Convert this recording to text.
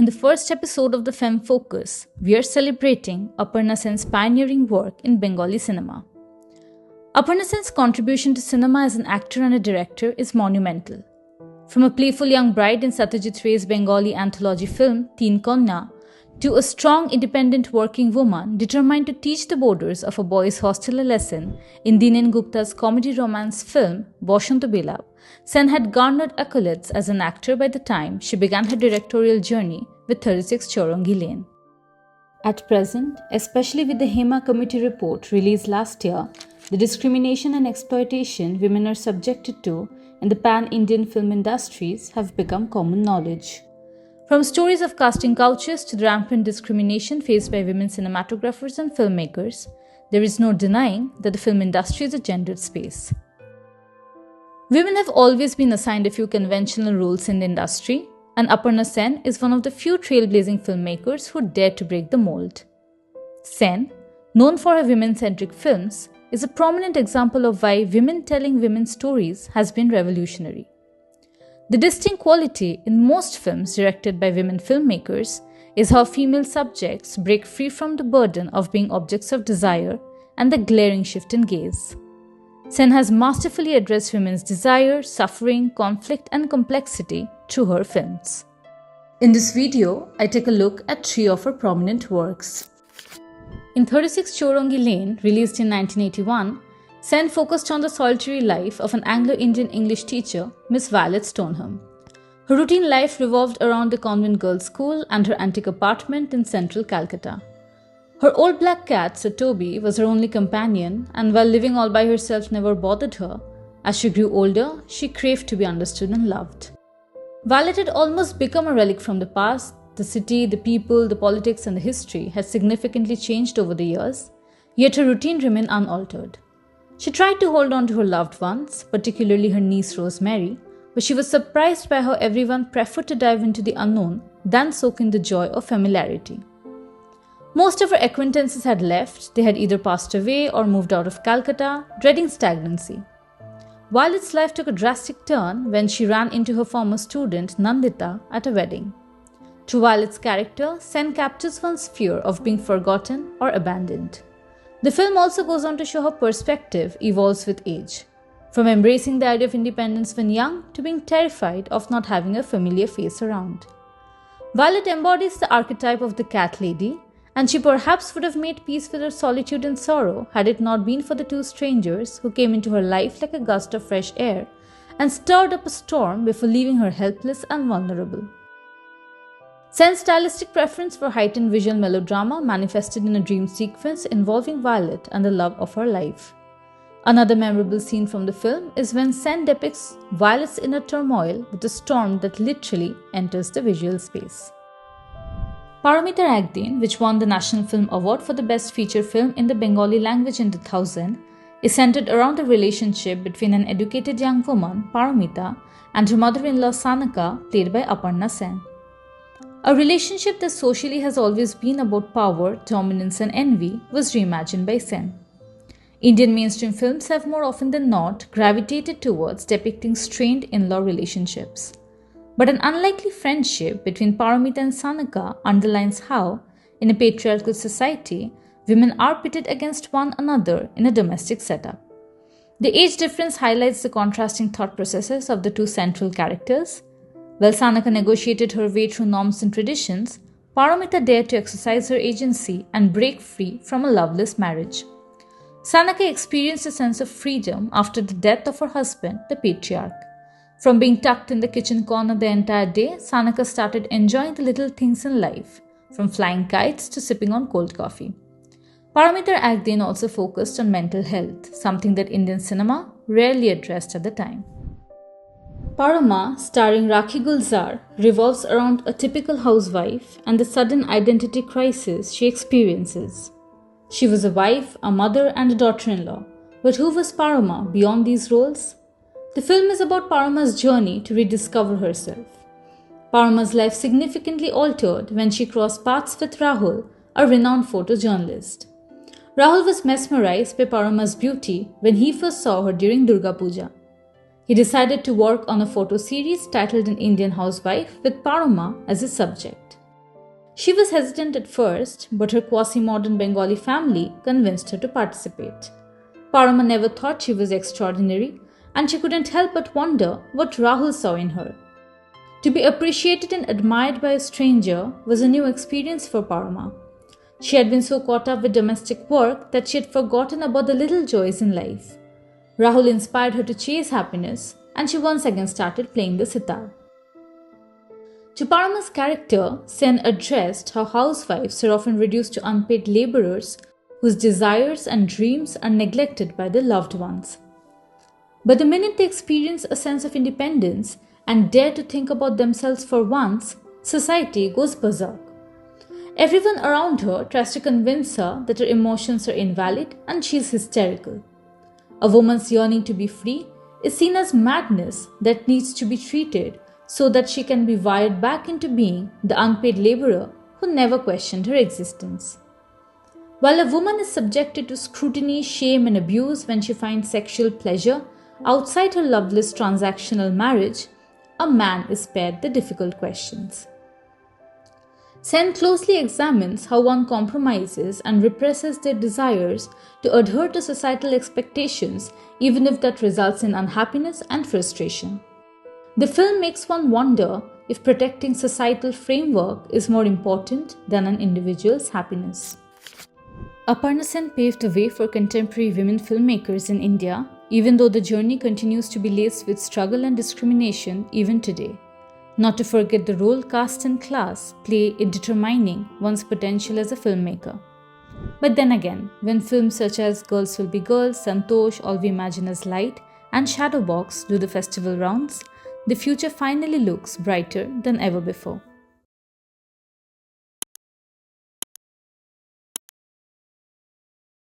In the first episode of the Femme Focus, we are celebrating Aparna Sen's pioneering work in Bengali cinema. Aparna Sen's contribution to cinema as an actor and a director is monumental. From a playful young bride in Satyajit Ray's Bengali anthology film Teen Kanya to a strong independent working woman determined to teach the borders of a boys' hostel a lesson in Dinen Gupta's comedy romance film Boshanto Bilap, Sen had garnered accolades as an actor by the time she began her directorial journey with 36 Chowrangi Lane. At present, especially with the Hema Committee report released last year, the discrimination and exploitation women are subjected to in the pan-Indian film industries have become common knowledge. From stories of casting couches to the rampant discrimination faced by women cinematographers and filmmakers, there is no denying that the film industry is a gendered space. Women have always been assigned a few conventional roles in the industry, and Aparna Sen is one of the few trailblazing filmmakers who dare to break the mold. Sen, known for her women-centric films, is a prominent example of why women telling women's stories has been revolutionary. The distinct quality in most films directed by women filmmakers is how female subjects break free from the burden of being objects of desire and the glaring shift in gaze. Sen has masterfully addressed women's desire, suffering, conflict, and complexity through her films. In this video, I take a look at 3 of her prominent works. In 36 Chowrangi Lane, released in 1981, Sen focused on the solitary life of an Anglo-Indian English teacher, Miss Violet Stoneham. Her routine life revolved around the convent girls' school and her antique apartment in central Calcutta. Her old black cat, Sir Toby, was her only companion, and while living all by herself never bothered her, as she grew older, she craved to be understood and loved. Violet had almost become a relic from the past. The city, the people, the politics, and the history had significantly changed over the years, yet her routine remained unaltered. She tried to hold on to her loved ones, particularly her niece Rosemary, but she was surprised by how everyone preferred to dive into the unknown than soak in the joy of familiarity. Most of her acquaintances had left, they had either passed away or moved out of Calcutta, dreading stagnancy. Violet's life took a drastic turn when she ran into her former student Nandita at a wedding. Through Violet's character, Sen captures one's fear of being forgotten or abandoned. The film also goes on to show how perspective evolves with age, from embracing the idea of independence when young to being terrified of not having a familiar face around. Violet embodies the archetype of the cat lady, and she perhaps would have made peace with her solitude and sorrow had it not been for the 2 strangers who came into her life like a gust of fresh air and stirred up a storm before leaving her helpless and vulnerable. Sen's stylistic preference for heightened visual melodrama manifested in a dream sequence involving Violet and the love of her life. Another memorable scene from the film is when Sen depicts Violet's inner turmoil with a storm that literally enters the visual space. Paramitar Ekdin, which won the National Film Award for the Best Feature Film in the Bengali language in 2000, is centered around the relationship between an educated young woman, Paramita, and her mother-in-law Sanaka, played by Aparna Sen. A relationship that socially has always been about power, dominance, and envy was reimagined by Sen. Indian mainstream films have more often than not gravitated towards depicting strained in-law relationships. But an unlikely friendship between Paramita and Sanaka underlines how, in a patriarchal society, women are pitted against one another in a domestic setup. The age difference highlights the contrasting thought processes of the 2 central characters. While Sanaka negotiated her way through norms and traditions, Paramita dared to exercise her agency and break free from a loveless marriage. Sanaka experienced a sense of freedom after the death of her husband, the patriarch. From being tucked in the kitchen corner the entire day, Sanaka started enjoying the little things in life, from flying kites to sipping on cold coffee. Paramitar Ekdin also focused on mental health, something that Indian cinema rarely addressed at the time. Parama, starring Rakhi Gulzar, revolves around a typical housewife and the sudden identity crisis she experiences. She was a wife, a mother, and a daughter-in-law, but who was Parama beyond these roles? The film is about Parama's journey to rediscover herself. Parama's life significantly altered when she crossed paths with Rahul, a renowned photojournalist. Rahul was mesmerized by Parama's beauty when he first saw her during Durga Puja. He decided to work on a photo series titled An Indian Housewife with Parama as his subject. She was hesitant at first, but her quasi-modern Bengali family convinced her to participate. Parama never thought she was extraordinary, and she couldn't help but wonder what Rahul saw in her. To be appreciated and admired by a stranger was a new experience for Parama. She had been so caught up with domestic work that she had forgotten about the little joys in life. Rahul inspired her to chase happiness, and she once again started playing the sitar. To Parama's character, Sen addressed how housewives are often reduced to unpaid labourers whose desires and dreams are neglected by their loved ones. But the minute they experience a sense of independence and dare to think about themselves for once, society goes berserk. Everyone around her tries to convince her that her emotions are invalid and she is hysterical. A woman's yearning to be free is seen as madness that needs to be treated so that she can be wired back into being the unpaid laborer who never questioned her existence. While a woman is subjected to scrutiny, shame, and abuse when she finds sexual pleasure outside her loveless transactional marriage, a man is spared the difficult questions. Sen closely examines how one compromises and represses their desires to adhere to societal expectations, even if that results in unhappiness and frustration. The film makes one wonder if protecting societal framework is more important than an individual's happiness. Aparna Sen paved the way for contemporary women filmmakers in India, even though the journey continues to be laced with struggle and discrimination even today. Not to forget the role caste and class play in determining one's potential as a filmmaker. But then again, when films such as Girls Will Be Girls, Santosh, All We Imagine Is Light, and Shadowbox do the festival rounds, the future finally looks brighter than ever before.